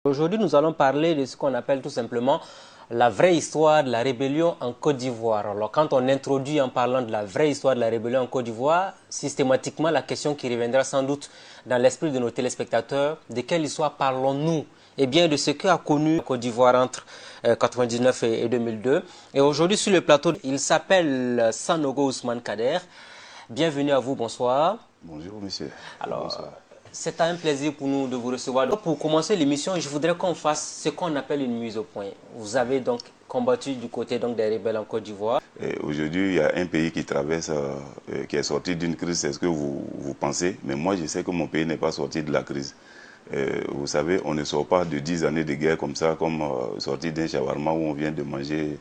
Aujourd'hui, nous allons parler de ce qu'on appelle tout simplement la vraie histoire de la rébellion en Côte d'Ivoire. Alors, quand on introduit en parlant de la vraie histoire de la rébellion en Côte d'Ivoire, systématiquement, la question qui reviendra sans doute dans l'esprit de nos téléspectateurs, de quelle histoire parlons-nous? Eh bien, de ce qu'a connu la Côte d'Ivoire entre 1999 et 2002. Et aujourd'hui, sur le plateau, il s'appelle Sanogo Ousmane Kader. Bienvenue à vous, bonsoir. Bonjour monsieur. Alors, Bonsoir. c'est un plaisir pour nous de vous recevoir. Donc, pour commencer l'émission, je voudrais qu'on fasse ce qu'on appelle une mise au point. Vous avez donc combattu du côté donc, des rebelles en Côte d'Ivoire. Aujourd'hui, il y a un pays qui traverse, qui est sorti d'une crise, c'est ce que vous pensez. Mais moi, je sais que mon pays n'est pas sorti de la crise. Vous savez, on ne sort pas de 10 années de guerre comme ça, comme sorti d'un shawarma où on vient de manger.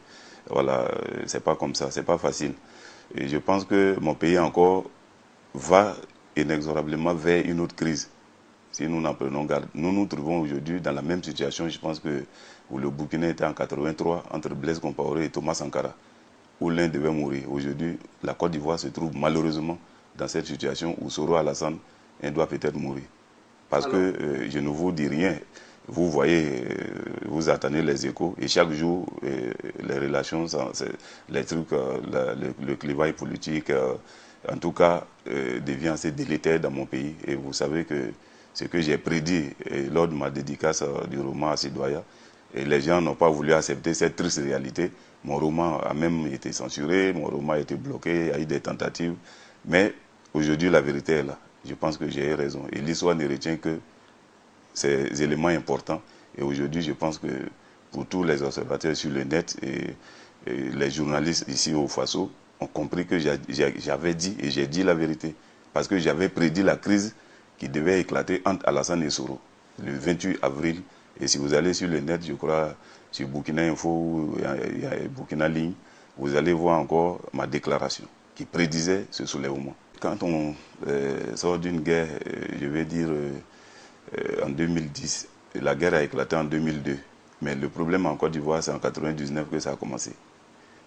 Voilà, c'est pas comme ça, c'est pas facile. Et je pense que mon pays encore va inexorablement vers une autre crise. Si nous n'en prenons garde, nous nous trouvons aujourd'hui dans la même situation, je pense que où le Burkina était en 83 entre Blaise Compaoré et Thomas Sankara, où l'un devait mourir. Aujourd'hui, la Côte d'Ivoire se trouve malheureusement dans cette situation où Soro Alassane doit peut-être mourir. Parce que je ne vous dis rien. Vous voyez, vous attendez les échos et chaque jour, les relations, les trucs, le clivage politique, en tout cas, devient assez délétère dans mon pays. Et vous savez que ce que j'ai prédit lors de ma dédicace du roman à Sidoya, et les gens n'ont pas voulu accepter cette triste réalité. Mon roman a même été censuré, mon roman a été bloqué, il y a eu des tentatives. Mais aujourd'hui, la vérité est là. Je pense que j'ai raison. Et l'histoire ne retient que ces éléments importants. Et aujourd'hui, je pense que pour tous les observateurs sur le net et les journalistes ici au Faso ont compris que j'avais dit et j'ai dit la vérité. Parce que j'avais prédit la crise qui devait éclater entre Alassane et Soro le 28 avril. Et si vous allez sur le net, je crois, sur Burkina Info, il y a Burkina Ligne, vous allez voir encore ma déclaration qui prédisait ce soulèvement. Quand on sort d'une guerre, je vais dire en 2010, la guerre a éclaté en 2002. Mais le problème en Côte d'Ivoire, c'est en 1999 que ça a commencé.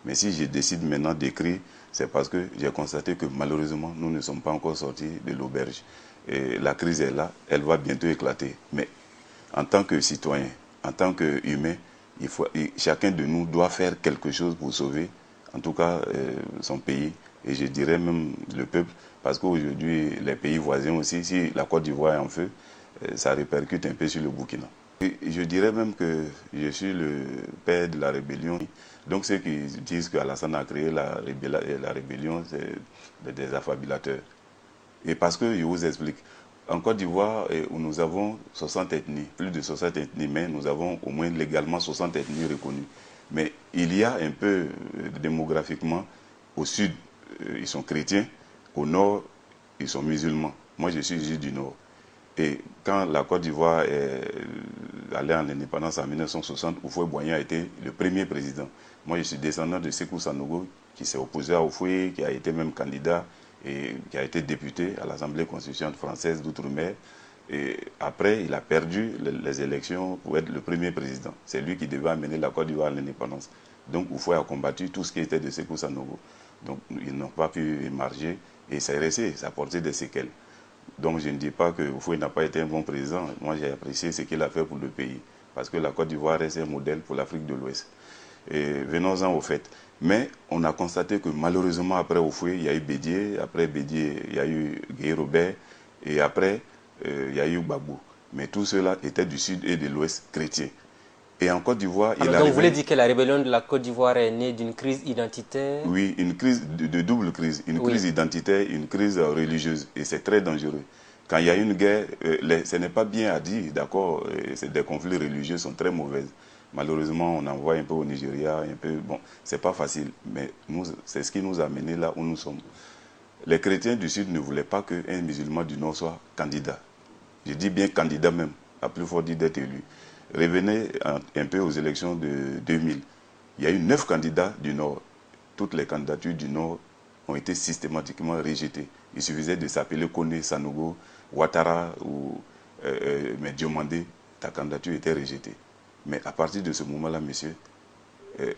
Mais si je décide maintenant d'écrire, c'est parce que j'ai constaté que malheureusement, nous ne sommes pas encore sortis de l'auberge. Et la crise est là, elle va bientôt éclater. Mais en tant que citoyen, en tant qu'humain, chacun de nous doit faire quelque chose pour sauver, en tout cas, son pays, et je dirais même le peuple, parce qu'aujourd'hui, les pays voisins aussi, si la Côte d'Ivoire est en feu, ça répercute un peu sur le Burkina. Et je dirais même que je suis le père de la rébellion. Donc ceux qui disent qu'Alassane a créé la rébellion, c'est des affabulateurs. Et parce que je vous explique, en Côte d'Ivoire, où nous avons 60 ethnies, plus de 60 ethnies, mais nous avons au moins légalement 60 ethnies reconnues. Mais il y a un peu, démographiquement, au sud, ils sont chrétiens, au nord, ils sont musulmans. Moi, je suis juif du nord. Et quand la Côte d'Ivoire est allée en indépendance en 1960, Houphouët-Boigny a été le premier président. Moi, je suis descendant de Sékou Sanogo, qui s'est opposé à Houphouët, qui a été même candidat et qui a été député à l'Assemblée constituante française d'Outre-mer. Et après, il a perdu les élections pour être le premier président. C'est lui qui devait amener la Côte d'Ivoire à l'indépendance. Donc, Houphouët a combattu tout ce qui était de Sékou Sanogo. Donc, ils n'ont pas pu émarger et c'est resté, ça a porté des séquelles. Donc je ne dis pas que Houphouët n'a pas été un bon président. Moi j'ai apprécié ce qu'il a fait pour le pays. Parce que la Côte d'Ivoire reste un modèle pour l'Afrique de l'Ouest. Et venons-en au fait. Mais on a constaté que malheureusement après Houphouët, il y a eu Bédié. Après Bédié, il y a eu Guy Robert. Et après, il y a eu Gbagbo. Mais tout cela était du sud et de l'ouest chrétien. Et en Côte d'Ivoire, il Alors, donc, vous voulez arrivait... dire que la rébellion de la Côte d'Ivoire est née d'une crise identitaire? Oui, une crise de double crise. Une Oui. crise identitaire, une crise religieuse. Et c'est très dangereux. Quand il y a une guerre, ce n'est pas bien à dire, d'accord, des conflits religieux sont très mauvais. Malheureusement, on en voit un peu au Nigeria, un peu, bon, c'est pas facile, mais c'est ce qui nous a amenés là où nous sommes. Les chrétiens du Sud ne voulaient pas qu'un musulman du Nord soit candidat. Je dis bien candidat même, à plus fort dire d'être élu. Revenez un peu aux élections de 2000. Il y a eu 9 candidats du Nord. Toutes les candidatures du Nord ont été systématiquement rejetées. Il suffisait de s'appeler Kone, Sanogo, Ouattara ou Diomandé, ta candidature était rejetée. Mais à partir de ce moment-là, monsieur,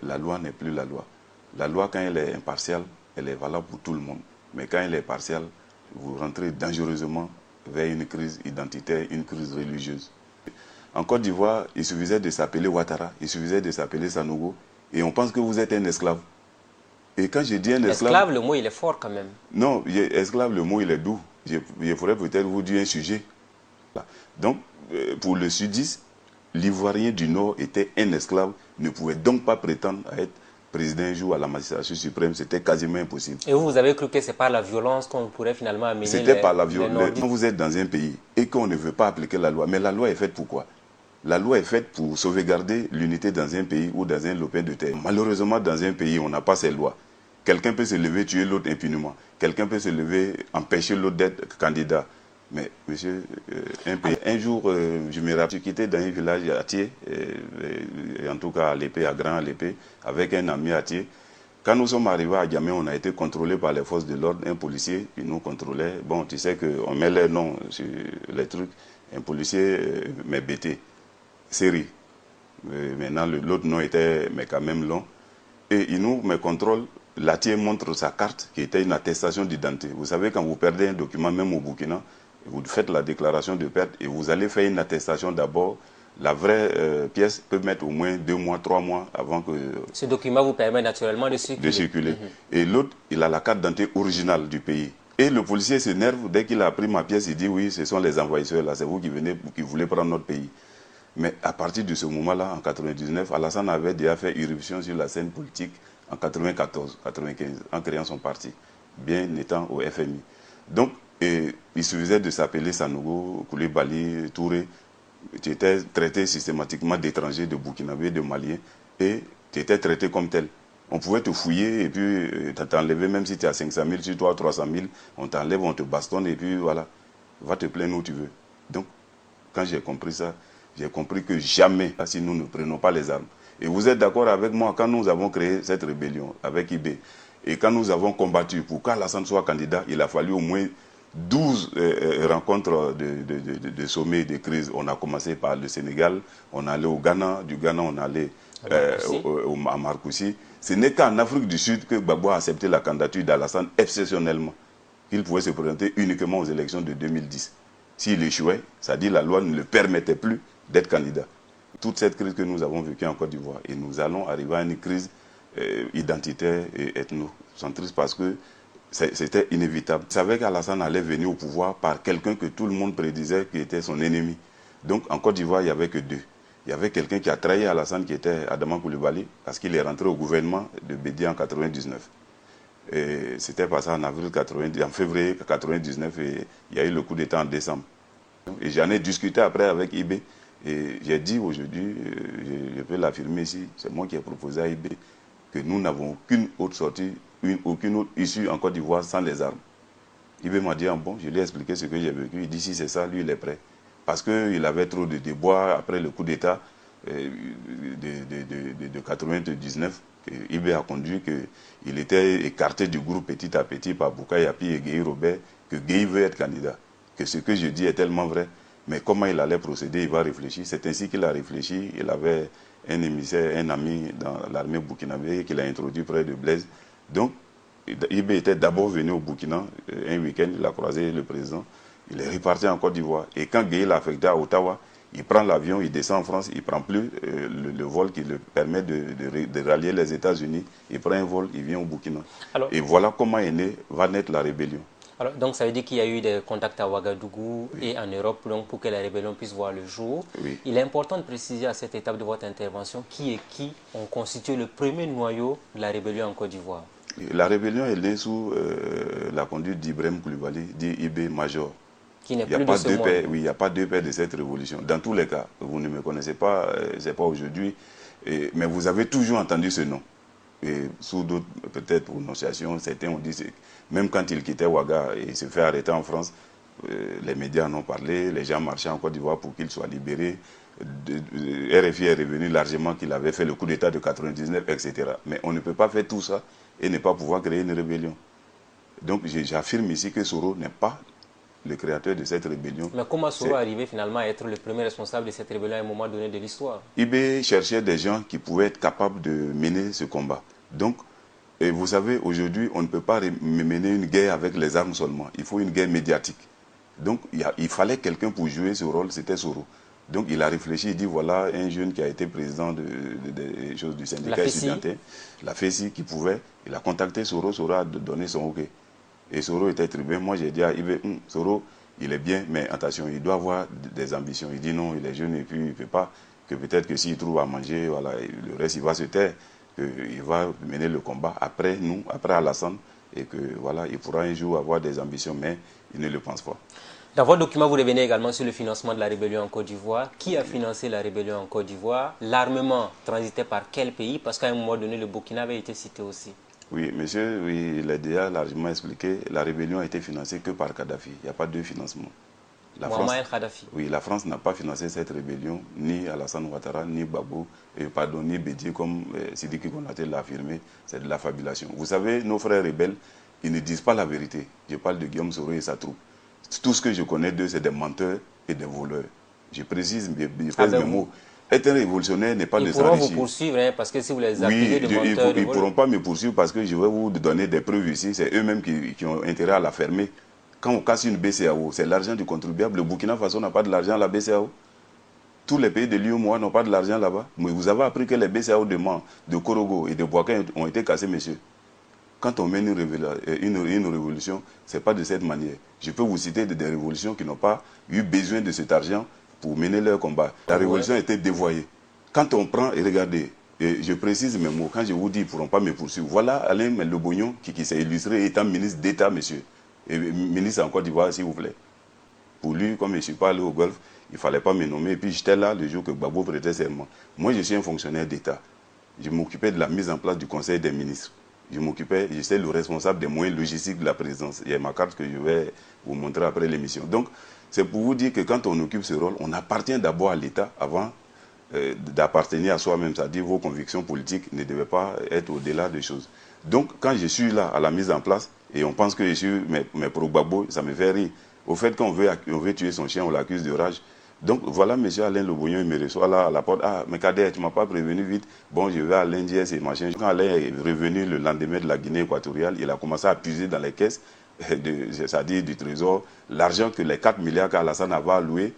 la loi n'est plus la loi. La loi, quand elle est impartiale, elle est valable pour tout le monde. Mais quand elle est partielle, vous rentrez dangereusement vers une crise identitaire, une crise religieuse. En Côte d'Ivoire, il suffisait de s'appeler Ouattara, il suffisait de s'appeler Sanogo, et on pense que vous êtes un esclave. Et quand je dis un esclave... Esclave, le mot, il est fort quand même. Non, esclave, le mot, il est doux. Je pourrais peut-être vous dire un sujet. Donc, pour le sudiste, l'Ivoirien du Nord était un esclave, ne pouvait donc pas prétendre à être président un jour à la magistrature suprême, c'était quasiment impossible. Et vous avez cru que c'est par la violence qu'on pourrait finalement amener C'était par la violence. Quand vous êtes dans un pays et qu'on ne veut pas appliquer la loi, mais la loi est faite pour quoi? La loi est faite pour sauvegarder l'unité dans un pays ou dans un lopin de terre. Malheureusement, dans un pays, on n'a pas ces lois. Quelqu'un peut se lever, tuer l'autre impunément. Quelqu'un peut se lever, empêcher l'autre d'être candidat. Mais, monsieur, un jour, je me rappelle, je quittais dans un village à Thiers, en tout cas à l'épée, à Grand à l'épée, avec un ami à Thiers. Quand nous sommes arrivés à Djamé, on a été contrôlés par les forces de l'ordre. Un policier qui nous contrôlait. Bon, tu sais qu'on met les noms sur les trucs. Un policier m'est bêté. Série. Maintenant, l'autre nom était mais quand même long. Et il nous me contrôle. L'ATIE montre sa carte qui était une attestation d'identité. Vous savez, quand vous perdez un document, même au Burkina, vous faites la déclaration de perte et vous allez faire une attestation d'abord. La vraie pièce peut mettre au moins 2 mois, 3 mois avant que... Ce document vous permet naturellement de circuler. Et l'autre, il a la carte d'identité originale du pays. Et le policier s'énerve, dès qu'il a pris ma pièce, il dit oui, ce sont les envahisseurs là, c'est vous qui venez, qui voulez prendre notre pays. Mais à partir de ce moment-là, en 1999, Alassane avait déjà fait irruption sur la scène politique en 1994, 1995, en créant son parti, bien étant au FMI. Donc, il suffisait de s'appeler Sanogo, Koulibaly, Touré. Tu étais traité systématiquement d'étranger, de Burkinabé, de Malien, et tu étais traité comme tel. On pouvait te fouiller et puis t'enlever, même si tu as 500 000, sur toi 300 000, on t'enlève, on te bastonne et puis voilà, va te plaindre où tu veux. Donc, quand j'ai compris ça, j'ai compris que jamais, si nous ne prenons pas les armes. Et vous êtes d'accord avec moi, quand nous avons créé cette rébellion avec IB, et quand nous avons combattu pour qu'Alassane soit candidat, il a fallu au moins 12 rencontres de sommets, de crises. On a commencé par le Sénégal, on est allé au Ghana, du Ghana on est allé à Marcoussis. Ce n'est qu'en Afrique du Sud que Gbagbo a accepté la candidature d'Alassane exceptionnellement. Il pouvait se présenter uniquement aux élections de 2010. S'il échouait, ça dit la loi ne le permettait plus d'être candidat. Toute cette crise que nous avons vécue en Côte d'Ivoire, et nous allons arriver à une crise identitaire et ethnocentriste parce que c'était inévitable. Il savait qu'Alassane allait venir au pouvoir par quelqu'un que tout le monde prédisait qui était son ennemi. Donc en Côte d'Ivoire, il n'y avait que deux. Il y avait quelqu'un qui a trahi Alassane qui était Adama Coulibaly parce qu'il est rentré au gouvernement de Bédi en 1999. C'était passé en en février 1999 et il y a eu le coup d'État en décembre. Et j'en ai discuté après avec IB et j'ai dit aujourd'hui, je peux l'affirmer ici, c'est moi qui ai proposé à IB que nous n'avons aucune autre sortie, aucune autre issue en Côte d'Ivoire sans les armes. IB m'a dit, bon, je lui ai expliqué ce que j'ai vécu, il dit si c'est ça, lui il est prêt. Parce qu'il avait trop de déboires après le coup d'État de 1999. IB a conduit qu'il était écarté du groupe petit à petit par Bouka Yapi et Gueye Robert, que Gueye veut être candidat. Que ce que je dis est tellement vrai. Mais comment il allait procéder, il va réfléchir. C'est ainsi qu'il a réfléchi. Il avait un émissaire, un ami dans l'armée burkinabé qu'il a introduit près de Blaise. Donc, IB était d'abord venu au Burkina. Un week-end, il a croisé le président. Il est reparti en Côte d'Ivoire. Et quand Gueye l'a affecté à Ottawa, il prend l'avion, il descend en France, il ne prend plus le vol qui le permet de rallier les États-Unis. Il prend un vol, il vient au Burkina. Alors, et voilà comment va naître la rébellion. Alors, donc ça veut dire qu'il y a eu des contacts à Ouagadougou et en Europe donc, pour que la rébellion puisse voir le jour. Oui. Il est important de préciser à cette étape de votre intervention qui et qui ont constitué le premier noyau de la rébellion en Côte d'Ivoire. La rébellion est née sous la conduite d'Ibrahim Koulibaly, dit IB Major. Qui n'est plus de ce monde. Oui, il n'y a pas deux pères de cette révolution. Dans tous les cas, vous ne me connaissez pas, ce n'est pas aujourd'hui, mais vous avez toujours entendu ce nom. Et sous d'autres, peut-être, prononciations, certains ont dit, même quand il quittait Ouaga et se fait arrêter en France, les médias en ont parlé, les gens marchaient en Côte d'Ivoire pour qu'il soit libéré. RFI est revenu largement qu'il avait fait le coup d'État de 1999, etc. Mais on ne peut pas faire tout ça et ne pas pouvoir créer une rébellion. Donc j'affirme ici que Soro n'est pas le créateur de cette rébellion. Mais comment Soro est arrivé finalement à être le premier responsable de cette rébellion à un moment donné de l'histoire? IB cherchait des gens qui pouvaient être capables de mener ce combat. Donc, et vous savez, aujourd'hui, on ne peut pas mener une guerre avec les armes seulement. Il faut une guerre médiatique. Donc, il fallait quelqu'un pour jouer ce rôle, c'était Soro. Donc il a réfléchi, il dit voilà un jeune qui a été président des choses du syndicat étudiantin, la FESI, qui pouvait, il a contacté Soro, Soro a donné son OK. Et Soro était très bien. Moi j'ai dit à Ibé, Soro, il est bien, mais attention, il doit avoir des ambitions. Il dit non, il est jeune et puis il ne peut pas, que peut-être que s'il trouve à manger, voilà, le reste il va se taire, qu'il va mener le combat après nous, après Alassane, et que voilà, il pourra un jour avoir des ambitions, mais il ne le pense pas. Dans votre document, vous revenez également sur le financement de la rébellion en Côte d'Ivoire. Qui a financé la rébellion en Côte d'Ivoire? L'armement transitait par quel pays? Parce qu'à un moment donné, le Burkina avait été cité aussi. Oui, monsieur, oui, il a déjà largement expliqué. La rébellion a été financée que par Kadhafi. Il n'y a pas de financement. Muammar el-Kadhafi. Oui, la France n'a pas financé cette rébellion, ni Alassane Ouattara, ni Gbagbo, ni Bédié, comme Sidiki Konaté l'a affirmé. C'est de la fabulation. Vous savez, nos frères rebelles, ils ne disent pas la vérité. Je parle de Guillaume Soro et sa troupe. Tout ce que je connais d'eux, c'est des menteurs et des voleurs. Je précise, je pèse mes mots. Être un révolutionnaire n'est pas de s'enrichir. Ils pourront vous poursuivre, hein, parce que si vous les accusez de menteurs... Ils ne pourront pas me poursuivre parce que je vais vous donner des preuves ici. C'est eux-mêmes qui ont intérêt à la fermer. Quand on casse une BCAO, c'est l'argent du contribuable. Le Burkina Faso n'a pas de l'argent à la BCAO. Tous les pays de l'UEMOA n'ont pas de l'argent là-bas. Mais vous avez appris que les BCAO de Mans, de Korogo et de Boaké ont été cassés, monsieur. Quand on mène une révolution, ce n'est pas de cette manière. Je peux vous citer des révolutions qui n'ont pas eu besoin de cet argent pour mener leur combat. La révolution a été dévoyée. Quand on prend, et regardez, et je précise mes mots, quand je vous dis qu'ils ne pourront pas me poursuivre, voilà Alain Le Bognon qui s'est illustré étant ministre d'État, monsieur. Et ministre en Côte d'Ivoire, s'il vous plaît. Pour lui, comme je ne suis pas allé au Golfe, il ne fallait pas me nommer. Et puis j'étais là le jour que Gbagbo prêtait serment. Moi, je suis un fonctionnaire d'État. Je m'occupais de la mise en place du Conseil des ministres. J'étais le responsable des moyens logistiques de la présidence. Il y a ma carte que je vais vous montrer après l'émission. Donc, c'est pour vous dire que quand on occupe ce rôle, on appartient d'abord à l'État avant d'appartenir à soi-même. C'est-à-dire vos convictions politiques ne devaient pas être au-delà des choses. Donc, quand je suis là à la mise en place, et on pense que je suis mes pro-Gbagbo, ça me fait rire. Au fait qu'on veut tuer son chien, on l'accuse de rage. Donc voilà, M. Alain Le Bognon, il me reçoit là à la porte. Ah, mais Kader, tu ne m'as pas prévenu vite. Bon, je vais à l'Indiès et machin. Quand Alain est revenu le lendemain de la Guinée équatoriale, il a commencé à puiser dans les caisses, c'est-à-dire du trésor, l'argent que les 4 milliards qu'Alassane avait alloué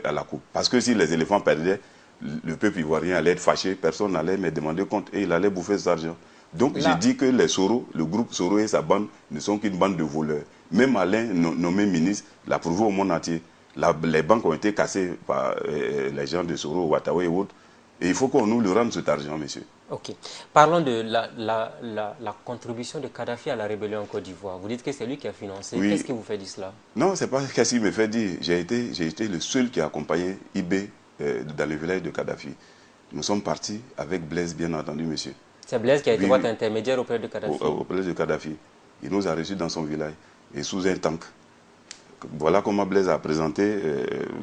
à la coupe. Parce que si les éléphants perdaient, le peuple ivoirien allait être fâché, personne n'allait me demander compte et il allait bouffer cet argent. Donc j'ai dit que les Soro, le groupe Soro et sa bande ne sont qu'une bande de voleurs. Même Alain, nommé ministre, l'a prouvé au monde entier. Les banques ont été cassées par les gens de Soro, Ouattara et autres. Et il faut qu'on nous le rende cet argent, monsieur. Ok. Parlons de la contribution de Kadhafi à la rébellion en Côte d'Ivoire. Vous dites que c'est lui qui a financé. Oui. Qu'est-ce qui vous fait dire cela? Non, ce n'est pas qu'est-ce qui me fait dire. J'ai été le seul qui a accompagné Ibé dans le village de Kadhafi. Nous sommes partis avec Blaise, bien entendu, monsieur. C'est Blaise qui a été votre intermédiaire auprès de Kadhafi? Auprès de Kadhafi. Il nous a reçus dans son village et sous un tank. Voilà comment Blaise a présenté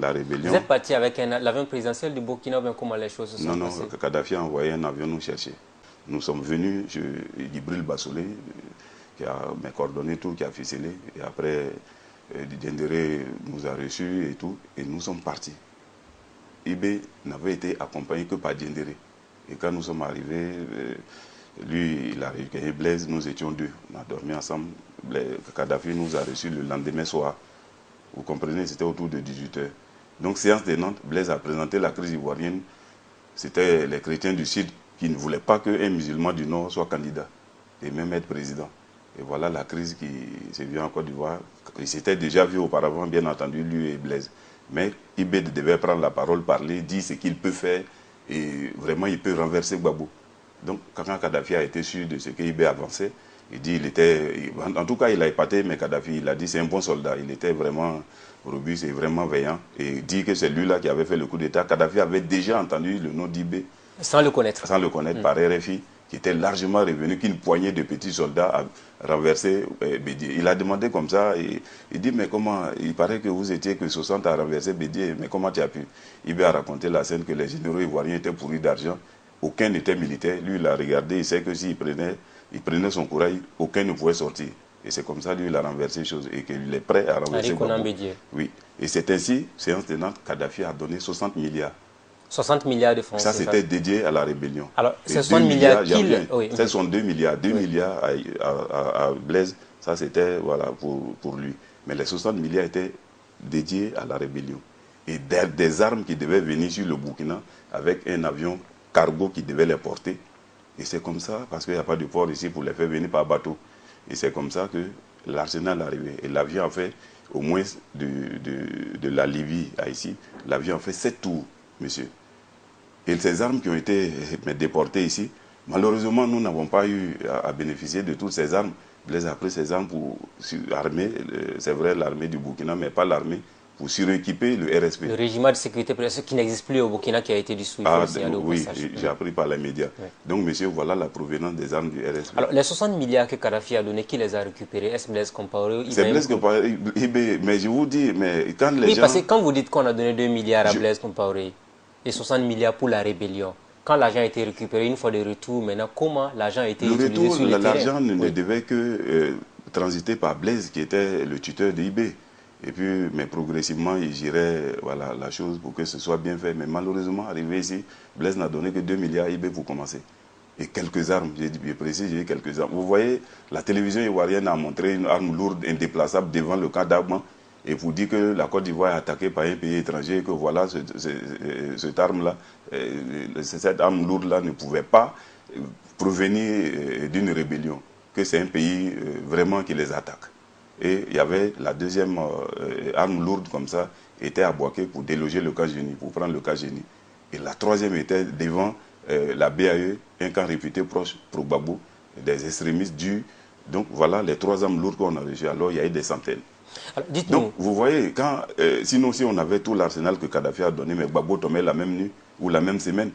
la rébellion. Vous êtes parti avec l'avion présidentiel du Burkina, comment les choses se sont passées? Non, Kadhafi a envoyé un avion nous chercher. Nous sommes venus, Djibril Bassolé, qui a mes coordonnées, tout, qui a ficelé. Et après, Diendéré nous a reçus et tout, et nous sommes partis. Ibé n'avait été accompagné que par Diendéré. Et quand nous sommes arrivés, lui, il a recueilli Blaise, nous étions deux. On a dormi ensemble. Kadhafi nous a reçus le lendemain soir. Vous comprenez, c'était autour de 18h. Donc, séance des Nantes, Blaise a présenté la crise ivoirienne. C'était les chrétiens du Sud qui ne voulaient pas qu'un musulman du Nord soit candidat et même être président. Et voilà la crise qui s'est vue en Côte d'Ivoire. Il s'était déjà vu auparavant, bien entendu, lui et Blaise. Mais Ibé devait prendre la parole, parler, dire ce qu'il peut faire et vraiment il peut renverser Gbagbo. Donc, quand Kadhafi a été sûr de ce qu'Ibé avançait, il dit, en tout cas, il a épaté, mais Kadhafi, il a dit, c'est un bon soldat. Il était vraiment robuste et vraiment veillant. Et il dit que c'est lui-là qui avait fait le coup d'État. Kadhafi avait déjà entendu le nom d'Ibé. Sans le connaître. Sans le connaître, par RFI, qui était largement revenu qu'une poignée de petits soldats a renversé Bédié. Il a demandé comme ça, et il dit, mais comment, il paraît que vous étiez que 60 à renverser Bédié, mais comment tu as pu? Ibé a raconté la scène que les généraux ivoiriens étaient pourris d'argent. Aucun n'était militaire. Lui, il a regardé, il sait que s'il prenait son courage, aucun ne pouvait sortir. Et c'est comme ça, lui, il a renversé les choses et qu'il est prêt à renverser Gbagbo. Oui. Et c'est ainsi, séance de Nantes, Kadhafi a donné 60 milliards. 60 milliards de francs. Ça, c'était dédié à la rébellion. Alors, ce 60 milliards oui. Ce sont 2 milliards. 2 milliards à Blaise, ça c'était voilà, pour lui. Mais les 60 milliards étaient dédiés à la rébellion. et des armes qui devaient venir sur le Burkina avec un avion cargo qui devait les porter. Et c'est comme ça, parce qu'il n'y a pas de port ici pour les faire venir par bateau. Et c'est comme ça que l'arsenal est arrivé. Et l'avion a fait, au moins de la Libye à ici, l'avion a fait 7 tours, monsieur. Et ces armes qui ont été déportées ici, malheureusement, nous n'avons pas eu à bénéficier de toutes ces armes. Blaise a pris ces armes pour armer, c'est vrai, l'armée du Burkina, mais pas l'armée, pour suréquiper le RSP. Le régiment de sécurité qui n'existe plus au Burkina, qui a été dissous. Oui, j'ai appris par les médias. Oui. Donc, monsieur, voilà la provenance des armes du RSP. Alors, les 60 milliards que Kadhafi a donnés, qui les a récupérés? Est-ce Blaise Compaoré? C'est Blaise Compaoré, mais je vous dis, mais quand les gens... Oui, parce que quand vous dites qu'on a donné 2 milliards à Blaise Compaoré et 60 milliards pour la rébellion, quand l'argent a été récupéré une fois de retour, maintenant, comment l'argent a été utilisé sur le terrain? L'argent ne devait que transiter par Blaise, qui était le tuteur de IB. Et puis, mais progressivement, il gérait voilà, la chose pour que ce soit bien fait. Mais malheureusement, arrivé ici, Blaise n'a donné que 2 milliards IB pour commencer. Et quelques armes, j'ai dit bien précis, j'ai dit quelques armes. Vous voyez, la télévision ivoirienne a montré une arme lourde, indéplaçable devant le camp d'Agma. Et pour dire que la Côte d'Ivoire est attaquée par un pays étranger, que voilà, cette arme-là, cette arme lourde-là ne pouvait pas provenir d'une rébellion, que c'est un pays vraiment qui les attaque. Et il y avait la deuxième arme lourde comme ça, était à Boaké pour déloger le cas Génie, pour prendre le cas Génie. Et la troisième était devant la BAE, un camp réputé proche pour Gbagbo, des extrémistes du. Donc voilà les 3 armes lourdes qu'on a reçues. Alors il y a eu des centaines. Alors, donc vous voyez, quand, sinon si on avait tout l'arsenal que Kadhafi a donné, mais Gbagbo tombait la même nuit ou la même semaine.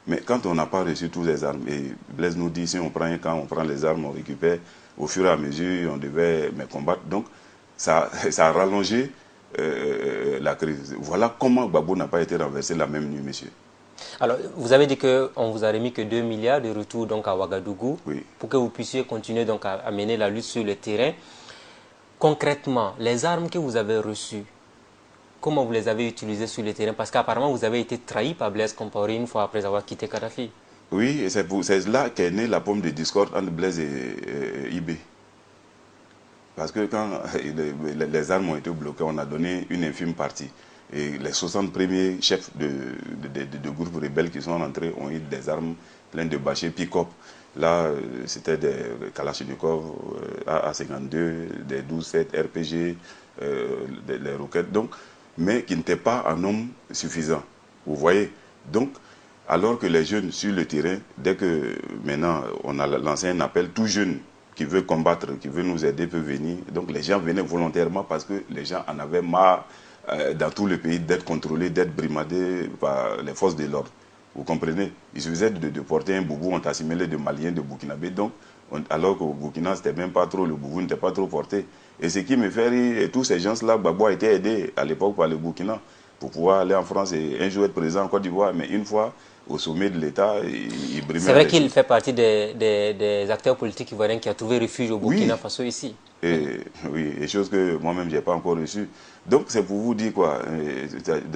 Mais quand on n'a pas reçu toutes les armes, et Blaise nous dit, si on prend un camp, on prend les armes, on récupère, au fur et à mesure, on devait combattre. Donc, ça a rallongé la crise. Voilà comment Gbagbo n'a pas été renversé la même nuit, monsieur. Alors, vous avez dit qu'on vous a remis que 2 milliards de retour donc, à Ouagadougou, oui, pour que vous puissiez continuer donc, à mener la lutte sur le terrain. Concrètement, les armes que vous avez reçues, comment vous les avez utilisées sur le terrain? Parce qu'apparemment, vous avez été trahi par Blaise Compaoré une fois après avoir quitté Kadhafi. Oui, et c'est là qu'est née la pomme de discorde entre Blaise et IB. Parce que quand les armes ont été bloquées, on a donné une infime partie. Et les 60 premiers chefs de groupes rebelles qui sont rentrés ont eu des armes pleines de bâchés, pick-up. Là, c'était des Kalachnikov A52, des 12-7 RPG, les roquettes, donc, mais qui n'étaient pas en nombre suffisant. Vous voyez? Donc, alors que les jeunes sur le terrain, dès que maintenant on a lancé un appel, tout jeune qui veut combattre, qui veut nous aider peut venir. Donc les gens venaient volontairement parce que les gens en avaient marre dans tout le pays d'être contrôlés, d'être brimadés par les forces de l'ordre. Vous comprenez? Il suffisait de porter un boubou, on t'assimilait de Maliens, de Burkinabés. Donc, alors qu'au Burkina, c'était même pas trop, le boubou n'était pas trop porté. Et ce qui me fait rire, et tous ces gens-là, Gbagbo a été aidé à l'époque par le Burkina pour pouvoir aller en France et un jour être présent en Côte d'Ivoire. Mais une fois au sommet de l'État, il brimait. C'est vrai qu'il fait partie des acteurs politiques ivoiriens qui a trouvé refuge au Burkina Faso ici. Oui, et chose que moi-même, je n'ai pas encore reçue. Donc, c'est pour vous dire quoi,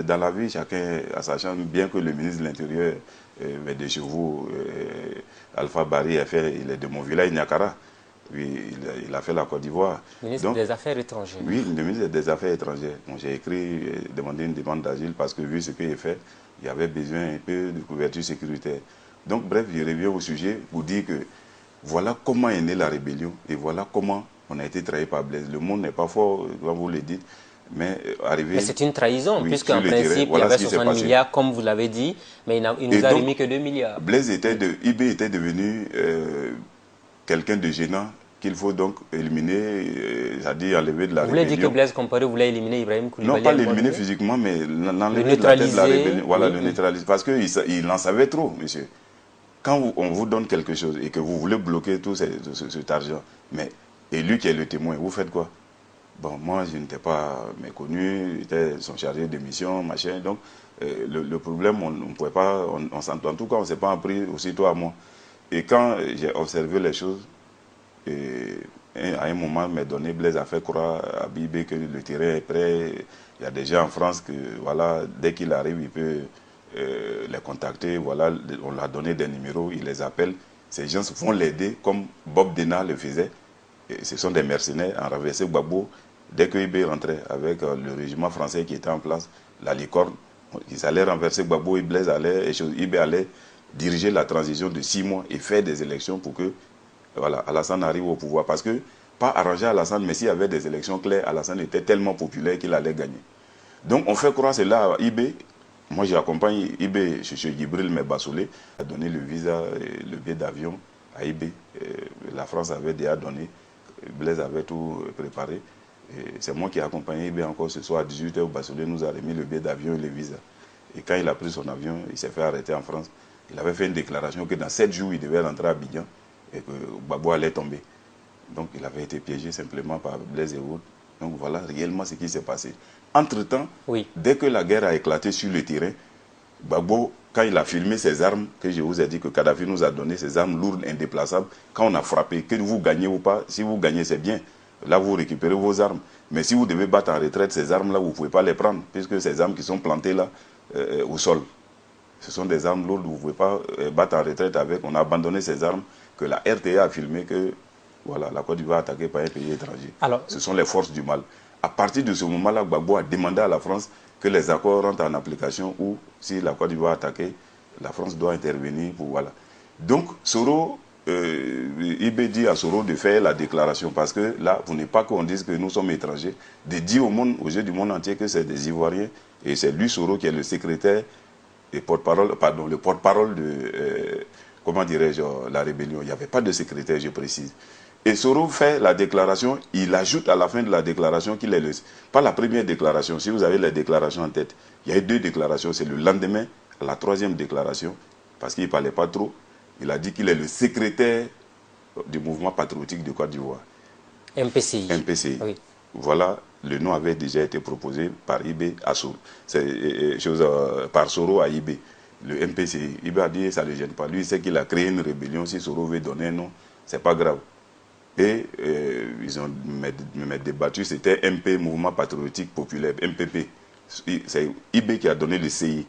dans la vie, chacun a sa chance, bien que le ministre de l'Intérieur, de chez vous, Alpha Barry, il est de mon village, Niakara. Oui, il a fait la Côte d'Ivoire. Ministre des Affaires étrangères. Oui, le ministre des Affaires étrangères. Bon, j'ai écrit, demandé une demande d'asile parce que vu ce qu'il a fait, il y avait besoin un peu de couverture sécuritaire. Donc, bref, je reviens au sujet pour dire que voilà comment est née la rébellion et voilà comment on a été trahi par Blaise. Le monde n'est pas fort, comme vous le dites, mais arrivé... Mais c'est une trahison, oui, puisqu'en principe, voilà, il y avait 60 milliards, comme vous l'avez dit, mais il nous a remis que 2 milliards. Blaise IB était devenu quelqu'un de gênant qu'il faut donc éliminer, c'est-à-dire enlever de la rébellion. Vous voulez dire que Blaise Compaoré voulait éliminer Ibrahim Koulibaly? Non, pas l'éliminer physiquement, mais l'enlever de la tête de la rébellion. Voilà, le neutraliser. Parce qu'il en savait trop, monsieur. Quand on vous donne quelque chose et que vous voulez bloquer tout cet argent, mais, et lui qui est le témoin, vous faites quoi? Bon, moi, je n'étais pas méconnu, j'étais son chargé de mission, machin. Donc, le problème, on ne pouvait pas, on s'entend. En tout cas, on ne s'est pas appris aussitôt à moi. Et quand j'ai observé les choses, à un moment, il m'a donné, Blaise a fait croire à Bibé que le terrain est prêt. Il y a des gens en France que, voilà, dès qu'il arrive, il peut les contacter. Voilà, on leur a donné des numéros, il les appelle. Ces gens vont l'aider, comme Bob Denard le faisait. Et ce sont des mercenaires en renversé Gbagbo. Dès que Ibé rentrait avec le régiment français qui était en place, la licorne. Ils allaient renverser Gbagbo, Ibé allait diriger la transition de 6 mois et faire des élections pour que voilà, Alassane arrive au pouvoir. Parce que, pas arranger Alassane, mais s'il y avait des élections claires, Alassane était tellement populaire qu'il allait gagner. Donc on fait croire cela à Ibé. Moi j'accompagne Ibé, chez Djibril Mebasoulé, a donné le visa, le billet d'avion à Ibé. La France avait déjà donné, Blaise avait tout préparé. C'est moi qui ai accompagné Ibé encore ce soir à 18 h au Basoulé nous a remis le billet d'avion et le visa. Et quand il a pris son avion, il s'est fait arrêter en France. Il avait fait une déclaration que dans 7 jours, il devait rentrer à Abidjan et que Gbagbo allait tomber. Donc il avait été piégé simplement par Blaise et autres. Donc voilà réellement ce qui s'est passé. Entre-temps, dès que la guerre a éclaté sur le terrain, Gbagbo, quand il a filmé ses armes, que je vous ai dit que Kadhafi nous a donné ses armes lourdes, indéplaçables, quand on a frappé, que vous gagnez ou pas, si vous gagnez c'est bien, là vous récupérez vos armes. Mais si vous devez battre en retraite, ces armes-là, vous ne pouvez pas les prendre, puisque ces armes qui sont plantées là, au sol, ce sont des armes lourdes, vous ne pouvez pas battre en retraite avec. On a abandonné ces armes que la RTA a filmé que voilà, la Côte d'Ivoire attaquée par un pays étranger. Alors, ce sont les forces du mal. À partir de ce moment-là, Gbagbo a demandé à la France que les accords rentrent en application ou si la Côte d'Ivoire est attaquée, la France doit intervenir pour voilà. Donc, Soro, Ibé dit à Soro de faire la déclaration parce que là, vous n'êtes pas qu'on dise que nous sommes étrangers, de dire au monde, aux yeux du monde entier que c'est des Ivoiriens et c'est lui, Soro, qui est le secrétaire et porte-parole, pardon, le porte-parole de, comment dirais-je, la rébellion. Il n'y avait pas de secrétaire, je précise. Et Soro fait la déclaration, il ajoute à la fin de la déclaration qu'il est le... Pas la première déclaration, si vous avez les déclarations en tête, il y a eu 2 déclarations, c'est le lendemain, la 3e déclaration, parce qu'il ne parlait pas trop, il a dit qu'il est le secrétaire du mouvement patriotique de Côte d'Ivoire. MPCI. MPCI. Oui. Voilà, le nom avait déjà été proposé par Ibé à Soro. Par Soro à Ibé. Le MPCI. Ibé a dit ça ne le gêne pas. Lui, il sait qu'il a créé une rébellion. Si Soro veut donner un nom, ce n'est pas grave. Et ils ont débattu, c'était MP, Mouvement Patriotique Populaire, MPP. C'est Ibé qui a donné le CI,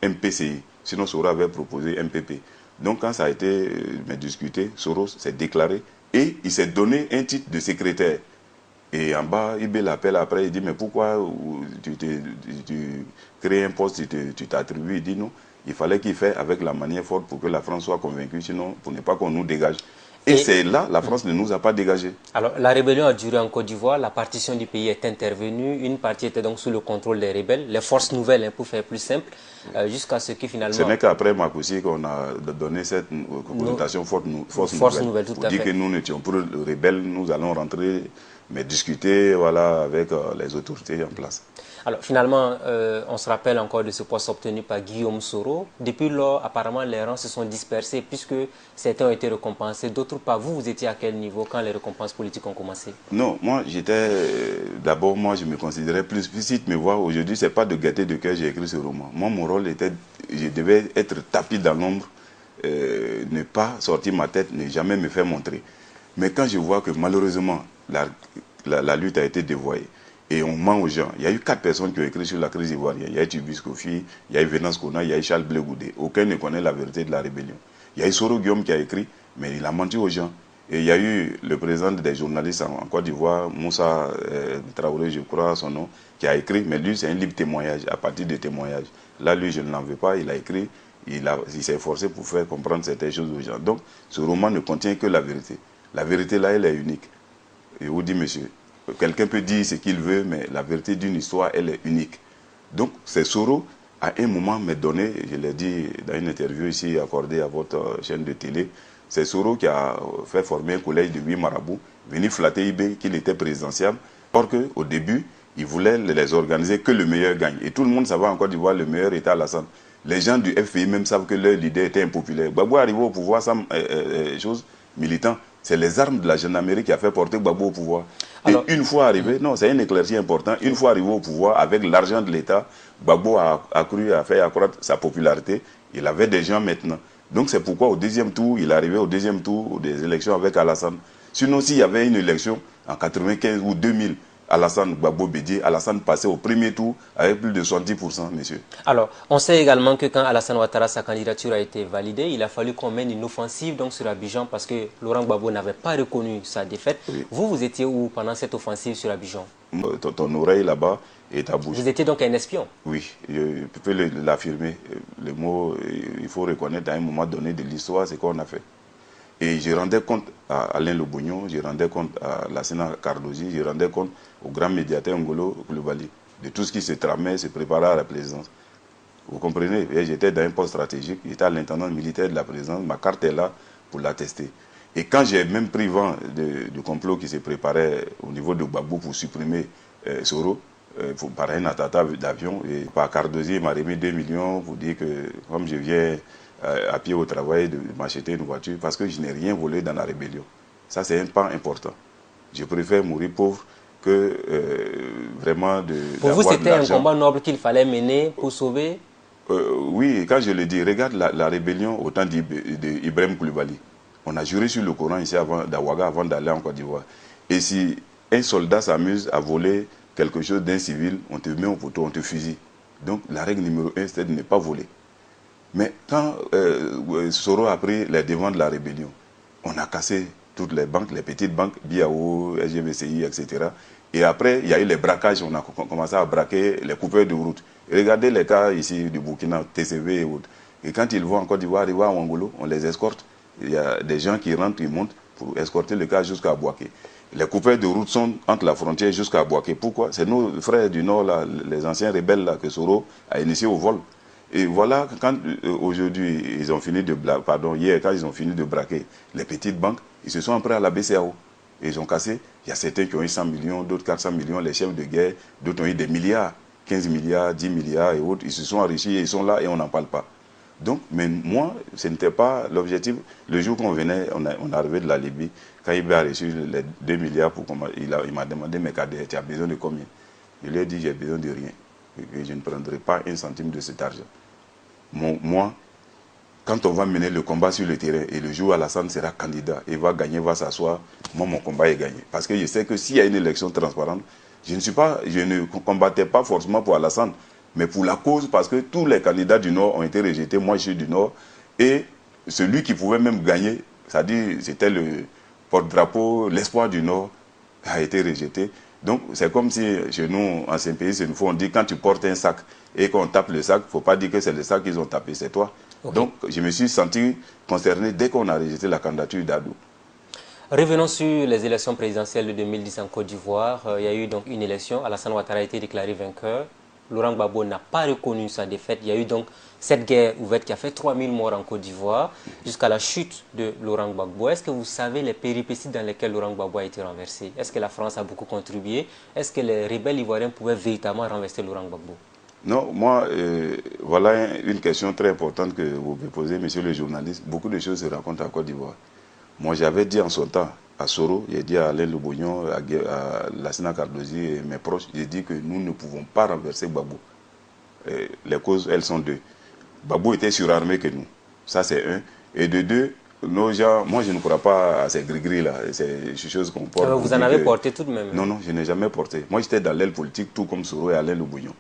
MPCI. Sinon, Soro avait proposé MPP. Donc, quand ça a été discuté, Soro s'est déclaré et il s'est donné un titre de secrétaire. Et en bas, Ibé l'appelle après, il dit, mais pourquoi tu crées un poste, tu t'attribues? Il dit non, il fallait qu'il fasse avec la manière forte pour que la France soit convaincue, sinon, pour ne pas qu'on nous dégage. Et c'est là, la France ne nous a pas dégagés. Alors, la rébellion a duré en Côte d'Ivoire, la partition du pays est intervenue, une partie était donc sous le contrôle des rebelles, les forces nouvelles, pour faire plus simple, jusqu'à ce que finalement... Ce n'est qu'après Makoussi qu'on a donné cette connotation force nouvelle, pour dire que nous n'étions pas rebelles, nous allons rentrer, mais discuter voilà, avec les autorités en place. Alors finalement, on se rappelle encore de ce poste obtenu par Guillaume Soro. Depuis lors, apparemment, les rangs se sont dispersés puisque certains ont été récompensés, d'autres pas. Vous étiez à quel niveau quand les récompenses politiques ont commencé? Non, moi j'étais... D'abord, moi je me considérais plus explicite, mais voir aujourd'hui, ce n'est pas de gaieté de cœur que j'ai écrit ce roman. Moi, mon rôle était... Je devais être tapis dans l'ombre, ne pas sortir ma tête, ne jamais me faire montrer. Mais quand je vois que malheureusement, la lutte a été dévoyée, et on ment aux gens. Il y a eu 4 personnes qui ont écrit sur la crise ivoirienne. Il y a eu Tibus Kofi, il y a eu Venance Kona, il y a eu Charles Blé Goudé. Aucun ne connaît la vérité de la rébellion. Il y a eu Soro Guillaume qui a écrit, mais il a menti aux gens. Et il y a eu le président des journalistes en Côte d'Ivoire, Moussa Traoré, je crois son nom, qui a écrit, mais lui c'est un livre témoignage, à partir de témoignages. Là, lui, je ne l'en veux pas, il a écrit, il s'est efforcé pour faire comprendre certaines choses aux gens. Donc, ce roman ne contient que la vérité. La vérité, là, elle est unique. Et vous dit, monsieur, quelqu'un peut dire ce qu'il veut, mais la vérité d'une histoire, elle est unique. Donc, c'est Soro, à un moment, m'a donné, je l'ai dit dans une interview ici accordée à votre chaîne de télé, c'est Soro qui a fait former un collège de 8 marabouts, venu flatter Ibé qu'il était présidentiable. Or qu'au début, il voulait les organiser que le meilleur gagne. Et tout le monde savait en Côte d'Ivoire, le meilleur était Alassane. Les gens du FPI même savent que leur leader était impopulaire. Gbagbo est arrivé au pouvoir sans chose militant. C'est les armes de la gendarmerie qui a fait porter Gbagbo au pouvoir. Alors, et une fois arrivé, non, c'est un éclairci important, une fois arrivé au pouvoir, avec l'argent de l'État, Gbagbo a fait accroître sa popularité. Il avait des gens maintenant. Donc c'est pourquoi au deuxième tour, il est arrivé au deuxième tour des élections avec Alassane. Sinon, s'il y avait une élection en 95 ou 2000, Alassane Gbagbo Bédié, Alassane passait au premier tour avec plus de 70%, messieurs. Alors, on sait également que quand Alassane Ouattara, sa candidature a été validée, il a fallu qu'on mène une offensive donc, sur Abidjan parce que Laurent Gbagbo n'avait pas reconnu sa défaite. Oui. Vous étiez où pendant cette offensive sur Abidjan? ton oreille là-bas et ta bouche. Vous étiez donc un espion? Oui, je peux l'affirmer. Le mot, il faut reconnaître à un moment donné de l'histoire ce qu'on a fait. Et je rendais compte à Alain Lobognon, je rendais compte à Lassina Cardozi, je rendais compte au grand médiateur Ngolo Coulibaly de tout ce qui se tramait, se préparait à la présidence. Vous comprenez? J'étais dans un poste stratégique, j'étais à l'intendant militaire de la présidence, ma carte est là pour l'attester. Et quand j'ai même pris vent du complot qui se préparait au niveau de Gbagbo pour supprimer Soro, par un attentat d'avion, et par Cardozi, il m'a remis 2 millions pour dire que, comme je viens à pied au travail, de m'acheter une voiture, parce que je n'ai rien volé dans la rébellion. Ça, c'est un pas important. Je préfère mourir pauvre que vraiment de. Pour vous, c'était un combat noble qu'il fallait mener pour sauver? Oui, quand je le dis, regarde la rébellion au temps d'Ibrahim Koulibaly. On a juré sur le Coran ici d'Aouaga avant d'aller en Côte d'Ivoire. Et si un soldat s'amuse à voler quelque chose d'un civil, on te met en photo, on te fusille. Donc la règle numéro 1, c'est de ne pas voler. Mais quand Soro a pris les devants de la rébellion, on a cassé toutes les banques, les petites banques, BIAO, SGBCI, etc. Et après, il y a eu les braquages, on a commencé à braquer les coupeurs de route. Et regardez les cas ici du Burkina, TCV et autres. Et quand ils vont en Côte d'Ivoire, arriver à Ouangolo, on les escorte. Il y a des gens qui rentrent, ils montent pour escorter le cas jusqu'à Bouaké. Les coupeurs de route sont entre la frontière jusqu'à Bouaké. Pourquoi? C'est nos frères du Nord, là, les anciens rebelles là, que Soro a initiés au vol. Et voilà, quand aujourd'hui, ils ont fini de hier, quand ils ont fini de braquer les petites banques, ils se sont empruntés à la BCAO. Et ils ont cassé. Il y a certains qui ont eu 100 millions, d'autres 400 millions, les chefs de guerre, d'autres ont eu des milliards, 15 milliards, 10 milliards et autres. Ils se sont enrichis et ils sont là et on n'en parle pas. Donc, mais moi, ce n'était pas l'objectif. Le jour qu'on venait, on arrivait de la Libye, quand il a reçu les 2 milliards, il m'a demandé, mes cadets, tu as besoin de combien? Je lui ai dit, j'ai besoin de rien. Et je ne prendrai pas un centime de cet argent. Moi, quand on va mener le combat sur le terrain et le jour Alassane sera candidat et va gagner, va s'asseoir, moi mon combat est gagné. Parce que je sais que s'il y a une élection transparente, je ne combattais pas forcément pour Alassane, mais pour la cause, parce que tous les candidats du Nord ont été rejetés, moi je suis du Nord, et celui qui pouvait même gagner, c'est-à-dire c'était le porte-drapeau, l'espoir du Nord, a été rejeté. Donc c'est comme si chez nous, en pays, c'est une fois on dit quand tu portes un sac et qu'on tape le sac, il ne faut pas dire que c'est le sac qu'ils ont tapé, c'est toi. Okay. Donc je me suis senti concerné dès qu'on a rejeté la candidature d'Adou. Revenons sur les élections présidentielles de 2010 en Côte d'Ivoire. Il y a eu donc une élection, Alassane Ouattara a été déclaré vainqueur. Laurent Gbagbo n'a pas reconnu sa défaite. Il y a eu donc cette guerre ouverte qui a fait 3000 morts en Côte d'Ivoire jusqu'à la chute de Laurent Gbagbo. Est-ce que vous savez les péripéties dans lesquelles Laurent Gbagbo a été renversé? Est-ce que la France a beaucoup contribué? Est-ce que les rebelles ivoiriens pouvaient véritablement renverser Laurent Gbagbo? Non, moi, voilà une question très importante que vous me posez, monsieur le journaliste. Beaucoup de choses se racontent en Côte d'Ivoire. Moi, j'avais dit en son temps à Soro, j'ai dit à Alain Lobognon, à Lassina Cardozi et mes proches, j'ai dit que nous ne pouvons pas renverser Gbagbo. Les causes, elles sont deux. Gbagbo était surarmé que nous. Ça, c'est un. Et de deux, nos gens, moi, je ne crois pas à ces gris-gris-là. C'est des choses qu'on porte. Vous en avez porté tout de même? Non, non, je n'ai jamais porté. Moi, j'étais dans l'aile politique, tout comme Soro et Alain Lobognon.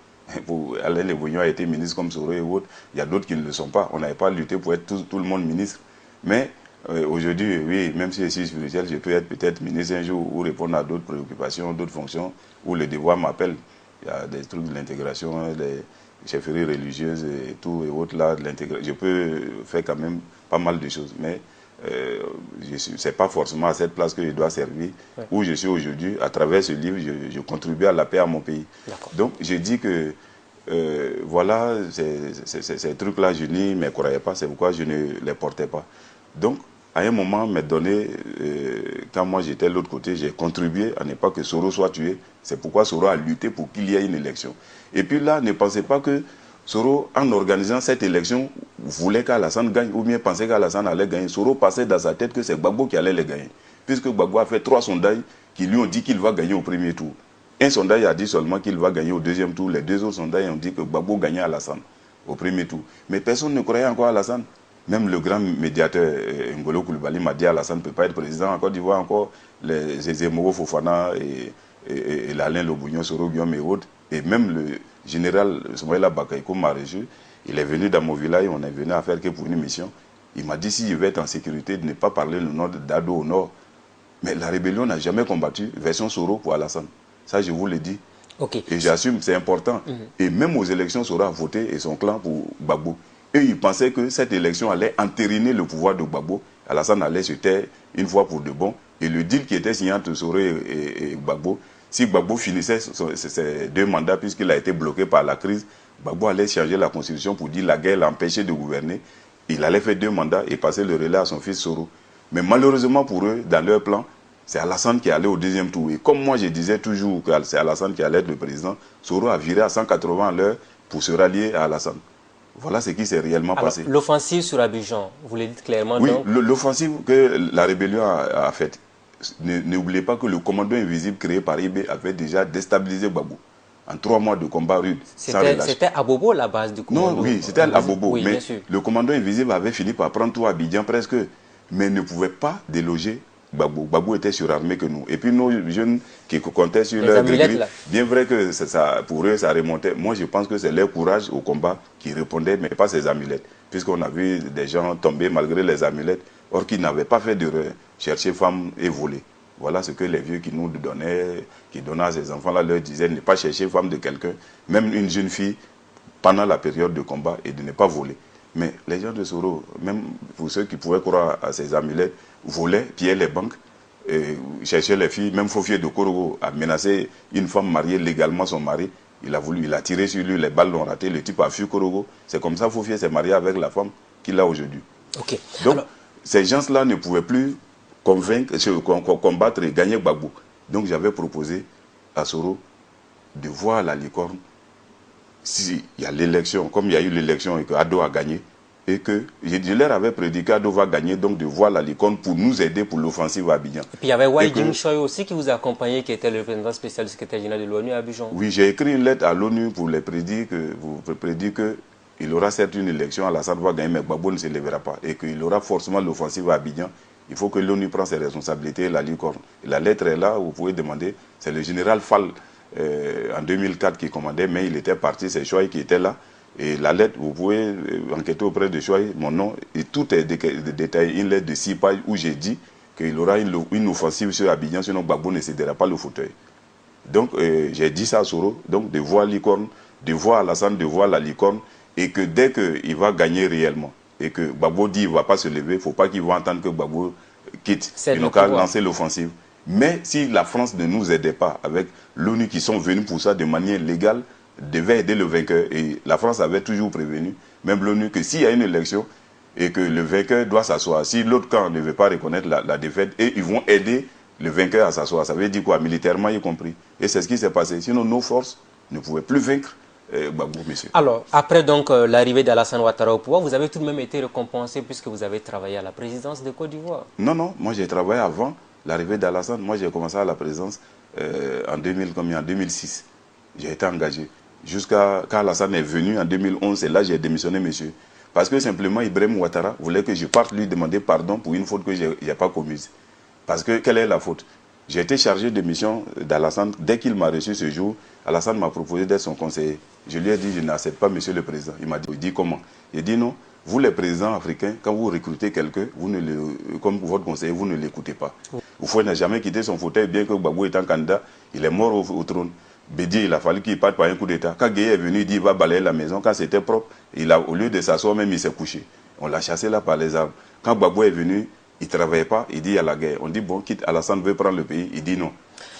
Alain Lobognon a été ministre comme Soro et autres. Il y a d'autres qui ne le sont pas. On n'avait pas lutté pour être tout le monde ministre. Mais aujourd'hui, oui, même si je suis spirituel, je peux être peut-être ministre un jour ou répondre à d'autres préoccupations, d'autres fonctions, où le devoir m'appelle. Il y a des trucs de l'intégration, des chefferies religieuses et tout et autres là, je peux faire quand même pas mal de choses, mais ce n'est pas forcément à cette place que je dois servir, ouais. Où je suis aujourd'hui. À travers ce livre, je contribue à la paix à mon pays. Donc, je dis que voilà, ces trucs-là, je n'y me croyais pas, c'est pourquoi je ne les portais pas. Donc, à un moment donné, quand moi j'étais de l'autre côté, j'ai contribué à ne pas que Soro soit tué. C'est pourquoi Soro a lutté pour qu'il y ait une élection. Et puis là, ne pensez pas que Soro, en organisant cette élection, voulait qu'Alassane gagne ou bien pensait qu'Alassane allait gagner. Soro passait dans sa tête que c'est Gbagbo qui allait les gagner. Puisque Gbagbo a fait 3 sondages qui lui ont dit qu'il va gagner au premier tour. Un sondage a dit seulement qu'il va gagner au deuxième tour. Les 2 autres sondages ont dit que Gbagbo gagnait Alassane au premier tour. Mais personne ne croyait encore à Alassane. Même le grand médiateur Ngolo Coulibaly m'a dit Alassane ne peut pas être président en Côte d'Ivoire encore. Les Zemmour Fofana et l'Alain Lobognon, Soro Guillaume et autres. Et même le général Soumaïla Bakaïko m'a reçu. Il est venu dans mon village, on est venu à faire que pour une mission. Il m'a dit si je vais être en sécurité, de ne pas parler le nom d'Ado au nord. Mais la rébellion n'a jamais combattu version Soro pour Alassane. Ça, je vous le dis. Ok. Et j'assume, c'est important. Et même aux élections, Soro a voté et son clan pour Gbagbo. Eux, ils pensaient que cette élection allait entériner le pouvoir de Gbagbo. Alassane allait se taire une fois pour de bon. Et le deal qui était signé entre Soro et Gbagbo, si Gbagbo finissait ses 2 mandats, puisqu'il a été bloqué par la crise, Gbagbo allait changer la constitution pour dire la guerre l'empêchait de gouverner. Il allait faire 2 mandats et passer le relais à son fils Soro. Mais malheureusement pour eux, dans leur plan, c'est Alassane qui allait au 2e tour. Et comme moi je disais toujours que c'est Alassane qui allait être le président, Soro a viré à 180 à l'heure pour se rallier à Alassane. Voilà ce qui s'est réellement passé. L'offensive sur Abidjan, vous le dites clairement. Oui, donc... l'offensive que la rébellion a faite, n'oubliez pas que le commando invisible créé par IB avait déjà déstabilisé Gbagbo. En 3 mois de combat rude, sans relâche. C'était à Bobo la base du commando. Non, oui, c'était à Bobo. Oui, mais le commando invisible avait fini par prendre tout Abidjan presque, mais ne pouvait pas déloger Gbagbo. Gbagbo était surarmé que nous. Et puis nos jeunes qui comptaient sur leur gris, bien vrai que ça, pour eux ça remontait. Moi je pense que c'est leur courage au combat qui répondait, mais pas ces amulettes. Puisqu'on a vu des gens tomber malgré les amulettes, or qu'ils n'avaient pas fait de chercher femmes et voler. Voilà ce que les vieux qui nous donnaient, qui donnaient à ces enfants-là, leur disaient, ne pas chercher femme de quelqu'un, même une jeune fille, pendant la période de combat, et de ne pas voler. Mais les gens de Soro, même pour ceux qui pouvaient croire à ces amulettes, volaient, pillaient les banques, cherchaient les filles. Même Fofié de Korogo a menacé une femme mariée légalement son mari. Il a tiré sur lui, les balles l'ont raté, le type a fui Korogo. C'est comme ça Fofié s'est marié avec la femme qu'il a aujourd'hui. Okay. Donc, ces gens-là ne pouvaient plus combattre et gagner Gbagbo. Donc, j'avais proposé à Soro de voir la licorne s'il y a l'élection, comme il y a eu l'élection et que Ado a gagné, et que je leur avais prédit qu'Ado va gagner, donc de voir la licorne pour nous aider pour l'offensive à Abidjan. Et puis il y avait Wai Jing-Choi aussi qui vous a accompagné, qui était le représentant spécial du secrétaire général de l'ONU à Abidjan. Oui, j'ai écrit une lettre à l'ONU pour les prédire qu'il aura certes une élection, Alassane va gagner, mais Gbagbo ne se lèvera pas, et qu'il aura forcément l'offensive à Abidjan. Il faut que l'ONU prenne ses responsabilités et la licorne. Et la lettre est là, vous pouvez demander, c'est le général Fall en 2004 qui commandait, mais il était parti, c'est Chouaï qui était là. Et la lettre, vous pouvez enquêter auprès de Chouaï, mon nom, et tout est détaillé, une lettre de 6 pages où j'ai dit qu'il aura une offensive sur Abidjan, sinon Gbagbo ne cédera pas le fauteuil. Donc j'ai dit ça à Soro, donc de voir licorne, de voir Alassane, de voir la licorne, et que dès qu'il va gagner réellement, et que Gbagbo dit qu'il ne va pas se lever, il ne faut pas qu'il va entendre que Gbagbo quitte, il n'a qu'à lancer l'offensive. Mais si la France ne nous aidait pas, avec l'ONU qui sont venus pour ça de manière légale, devait aider le vainqueur. Et la France avait toujours prévenu, même l'ONU, que s'il y a une élection et que le vainqueur doit s'asseoir, si l'autre camp ne veut pas reconnaître la défaite, et ils vont aider le vainqueur à s'asseoir. Ça veut dire quoi? Militairement y compris. Et c'est ce qui s'est passé. Sinon, nos forces ne pouvaient plus vaincre Gbagbo, monsieur. Alors, après donc l'arrivée d'Alassane Ouattara au pouvoir, vous avez tout de même été récompensé puisque vous avez travaillé à la présidence de Côte d'Ivoire. Non, non, moi j'ai travaillé avant l'arrivée d'Alassane. Moi j'ai commencé à la présidence en 2006. J'ai été engagé. Jusqu'à quand Alassane est venu en 2011, et là j'ai démissionné, monsieur. Parce que simplement Ibrahim Ouattara voulait que je parte lui demander pardon pour une faute que je n'ai pas commise. Parce que quelle est la faute? J'ai été chargé de mission d'Alassane. Dès qu'il m'a reçu ce jour, Alassane m'a proposé d'être son conseiller. Je lui ai dit, je n'accepte pas, monsieur le président. Il m'a dit, comment? Il dit, non, vous les présidents africains, quand vous recrutez quelqu'un, comme votre conseiller, vous ne l'écoutez pas. Oufoué n'a jamais quitté son fauteuil, bien que Gbagbo étant candidat, il est mort au trône. Bédier, il a fallu qu'il parte par un coup d'état. Quand Gueye est venu, il dit, il va balayer la maison. Quand c'était propre, au lieu de s'asseoir, même il s'est couché. On l'a chassé là par les armes. Quand Gbagbo est venu, il ne travaillait pas, il dit il y a la guerre. On dit, bon, quitte, Alassane veut prendre le pays. Il dit non.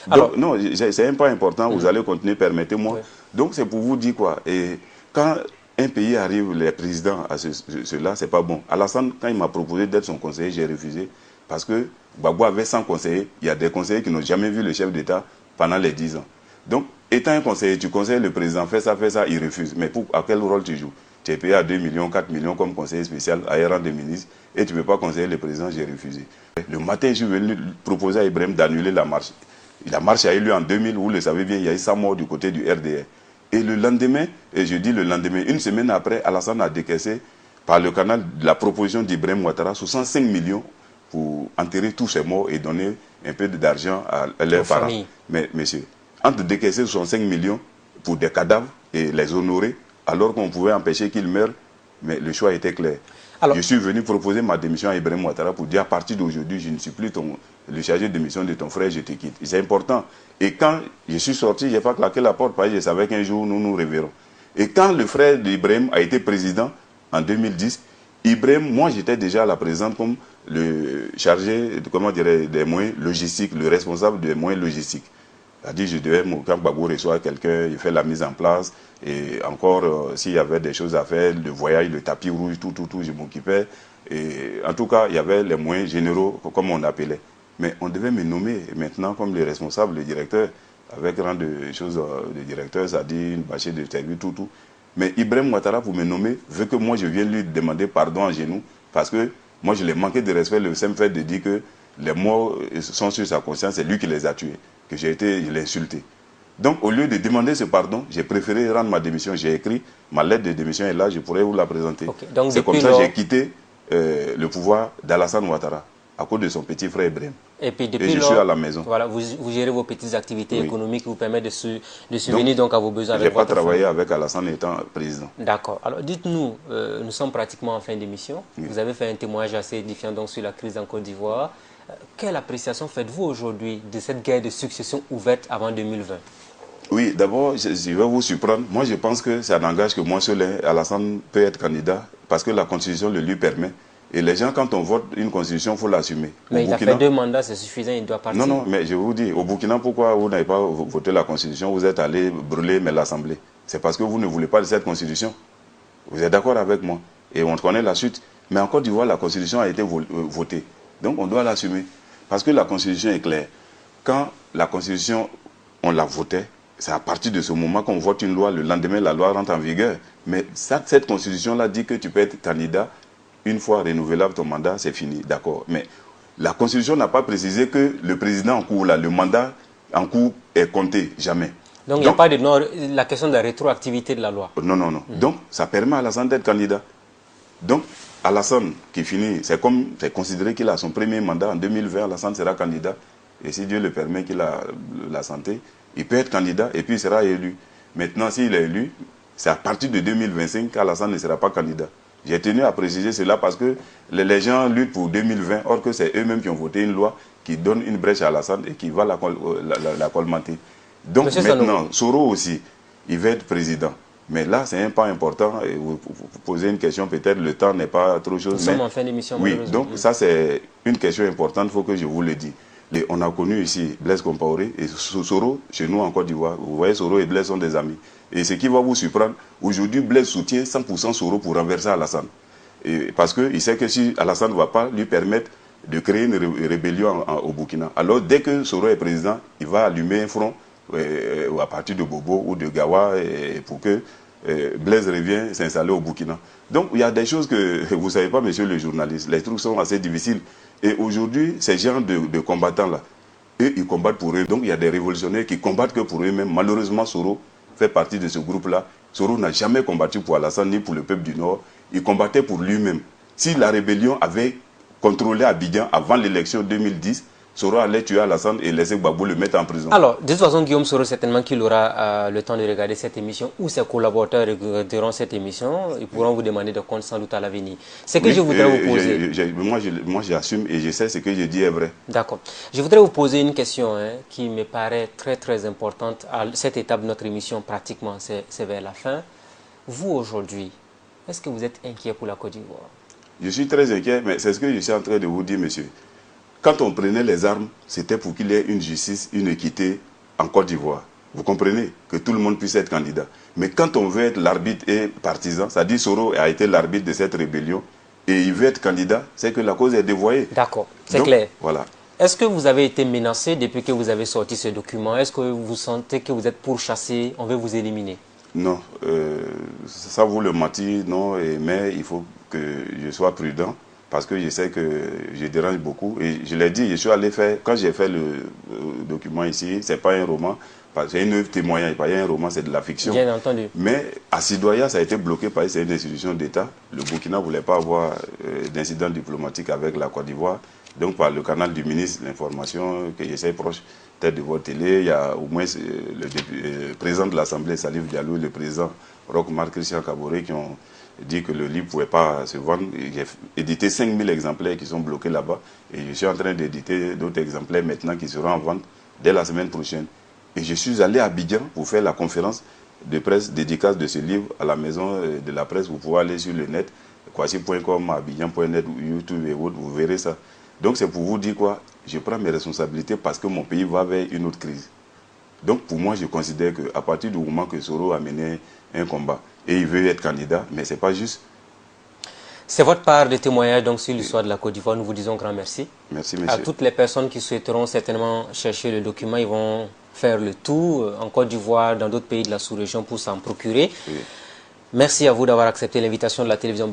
Donc, non, c'est un pas important, vous allez continuer, permettez-moi. Oui. Donc, c'est pour vous dire quoi. Et quand un pays arrive, les présidents à cela, c'est pas bon. Alassane, quand il m'a proposé d'être son conseiller, j'ai refusé. Parce que Gbagbo avait 100 conseillers. Il y a des conseillers qui n'ont jamais vu le chef d'État pendant les 10 ans. Donc, étant un conseiller, tu conseilles le président, fais ça, il refuse. Mais à quel rôle tu joues? Tu es payé à 2 millions, 4 millions comme conseiller spécial à rang de ministre et tu ne peux pas conseiller le président, j'ai refusé. Le matin, je suis venu proposer à Ibrahim d'annuler la marche. La marche a eu lieu en 2000, vous le savez bien, il y a eu 100 morts du côté du RDR. Et le lendemain, et je dis le lendemain, une semaine après, Alassane a décaissé par le canal de la proposition d'Ibrahim Ouattara 65 millions pour enterrer tous ces morts et donner un peu d'argent à leurs parents. Famille. Mais monsieur, entre décaisser 65 millions pour des cadavres et les honorer, alors qu'on pouvait empêcher qu'ils meurent, mais le choix était clair. Alors, je suis venu proposer ma démission à Ibrahim Ouattara pour dire à partir d'aujourd'hui, je ne suis plus le chargé de mission de ton frère, je te quitte. C'est important. Et quand je suis sorti, je n'ai pas claqué la porte parce que je savais qu'un jour, nous nous reverrons. Et quand le frère d'Ibrahim a été président en 2010, Ibrahim, moi j'étais déjà à la présidence comme le chargé comment dirais, des moyens logistiques, le responsable des moyens logistiques. C'est-à-dire je devais, quand Gbagbo reçoit quelqu'un, il fait la mise en place. Et encore, s'il y avait des choses à faire, le voyage, le tapis rouge, tout, je m'occupais. Et en tout cas, il y avait les moyens généraux, comme on appelait. Mais on devait me nommer maintenant comme le responsable, le directeur, avec rang de choses de directeur, c'est-à-dire une bâchée de service, tout. Mais Ibrahim Ouattara, pour me nommer, veut que moi je vienne lui demander pardon à genoux, parce que moi je l'ai manqué de respect, le simple fait de dire que les morts sont sur sa conscience, c'est lui qui les a tués, que je l'ai insulté. Donc au lieu de demander ce pardon, j'ai préféré rendre ma démission. J'ai écrit, ma lettre de démission est là, je pourrais vous la présenter. Okay. C'est comme ça que j'ai quitté le pouvoir d'Alassane Ouattara, à cause de son petit frère Ibrahim. Et puis depuis je suis à la maison. Voilà, vous gérez vos petites activités économiques qui vous permettent de subvenir donc à vos besoins. Je n'ai pas travaillé avec Alassane étant président. D'accord. Alors dites-nous, nous sommes pratiquement en fin d'émission. Vous avez fait un témoignage assez édifiant donc, sur la crise en Côte d'Ivoire. Quelle appréciation faites-vous aujourd'hui de cette guerre de succession ouverte avant 2020? Oui, d'abord, je vais vous surprendre. Moi, je pense que ça n'engage que moi seul. Alassane peut être candidat parce que la Constitution le lui permet. Et les gens, quand on vote une Constitution, il faut l'assumer. Mais il a fait 2 mandats, c'est suffisant, il doit partir. Non, mais je vous dis, au Burkina, pourquoi vous n'avez pas voté la Constitution? Vous êtes allé brûler l'Assemblée. C'est parce que vous ne voulez pas de cette Constitution. Vous êtes d'accord avec moi? Et on connaît la suite. Mais en Côte d'Ivoire, la Constitution a été votée. Donc, on doit l'assumer. Parce que la Constitution est claire. Quand la Constitution, on la votait, c'est à partir de ce moment qu'on vote une loi, le lendemain, la loi rentre en vigueur. Mais cette Constitution-là dit que tu peux être candidat une fois renouvelable ton mandat, c'est fini, d'accord. Mais la Constitution n'a pas précisé que le président en cours, là, le mandat en cours est compté, jamais. Donc il n'y a pas de la question de la rétroactivité de la loi. Non. Donc ça permet à Alassane d'être candidat. Donc Alassane qui finit, c'est considéré qu'il a son premier mandat en 2020, Alassane sera candidat. Et si Dieu le permet qu'il a la santé, il peut être candidat et puis il sera élu. Maintenant, s'il est élu, c'est à partir de 2025 qu'Alassane ne sera pas candidat. J'ai tenu à préciser cela parce que les gens luttent pour 2020, or que c'est eux-mêmes qui ont voté une loi qui donne une brèche à Alassane et qui va la colmater. Donc Monsieur maintenant, Soro aussi, il va être président. Mais là, c'est un pas important. Et vous posez une question, peut-être le temps n'est pas trop chose. Nous sommes en fin d'émission. Oui, donc ça c'est une question importante, il faut que je vous le dise. On a connu ici Blaise Compaoré et Soro, chez nous en Côte d'Ivoire. Vous voyez, Soro et Blaise sont des amis. Et ce qui va vous surprendre, aujourd'hui, Blaise soutient 100% Soro pour renverser Alassane. Parce qu'il sait que si Alassane ne va pas lui permettre de créer une rébellion au Burkina, alors dès que Soro est président, il va allumer un front à partir de Bobo ou de Gawa pour que Blaise revienne s'installer au Burkina. Donc il y a des choses que vous ne savez pas, monsieur le journaliste. Les trucs sont assez difficiles. Et aujourd'hui, ces gens de combattants-là, eux, ils combattent pour eux. Donc il y a des révolutionnaires qui combattent que pour eux-mêmes. Malheureusement, Soro fait partie de ce groupe-là. Soro n'a jamais combattu pour Alassane ni pour le peuple du Nord. Il combattait pour lui-même. Si la rébellion avait contrôlé Abidjan avant l'élection 2010, Soro allait tuer Alassane et laisser Gbagbo le mettre en prison. Alors, de toute façon, Guillaume Soro, certainement qu'il aura le temps de regarder cette émission ou ses collaborateurs regarderont cette émission. Ils pourront vous demander de compte sans doute à l'avenir. C'est que je voudrais vous poser. Moi, j'assume et je sais ce que je dis est vrai. D'accord. Je voudrais vous poser une question qui me paraît très, très importante. À cette étape de notre émission, pratiquement, c'est vers la fin. Vous, aujourd'hui, est-ce que vous êtes inquiet pour la Côte d'Ivoire? Je suis très inquiet, mais c'est ce que je suis en train de vous dire, monsieur. Quand on prenait les armes, c'était pour qu'il y ait une justice, une équité en Côte d'Ivoire. Vous comprenez? Que tout le monde puisse être candidat. Mais quand on veut être l'arbitre et partisan, ça dit Soro a été l'arbitre de cette rébellion, et il veut être candidat, c'est que la cause est dévoyée. D'accord, c'est clair. Voilà. Est-ce que vous avez été menacé depuis que vous avez sorti ce document? Est-ce que vous sentez que vous êtes pourchassé, on veut vous éliminer? Non, ça vous le mentir, non, mais il faut que je sois prudent. Parce que je sais que je dérange beaucoup. Et je l'ai dit, je suis allé faire, quand j'ai fait le document ici, ce n'est pas un roman, c'est une œuvre témoignage, pas un roman, c'est de la fiction. Bien entendu. Mais à Sidoya, ça a été bloqué parce que c'est une institution d'État. Le Burkina ne voulait pas avoir d'incident diplomatique avec la Côte d'Ivoire. Donc par le canal du ministre de l'Information, que j'essaie proche, peut-être de votre télé, il y a au moins le président de l'Assemblée, Salif Diallo, et le président Roch Marc Christian Kaboré qui ont dit que le livre ne pouvait pas se vendre. J'ai édité 5000 exemplaires qui sont bloqués là-bas. Et je suis en train d'éditer d'autres exemplaires maintenant qui seront en vente dès la semaine prochaine. Et je suis allé à Abidjan pour faire la conférence de presse dédicace de ce livre à la maison de la presse. Vous pouvez aller sur le net, kwasi.com, abidjan.net, YouTube et autres, vous verrez ça. Donc c'est pour vous dire quoi? Je prends mes responsabilités parce que mon pays va vers une autre crise. Donc pour moi, je considère qu'à partir du moment que Soro a mené un combat et il veut être candidat, mais ce n'est pas juste. C'est votre part de témoignage donc, sur l'histoire de la Côte d'Ivoire. Nous vous disons grand merci. Merci, monsieur. À toutes les personnes qui souhaiteront certainement chercher le document, ils vont faire le tour en Côte d'Ivoire, dans d'autres pays de la sous-région pour s'en procurer. Oui. Merci à vous d'avoir accepté l'invitation de la télévision.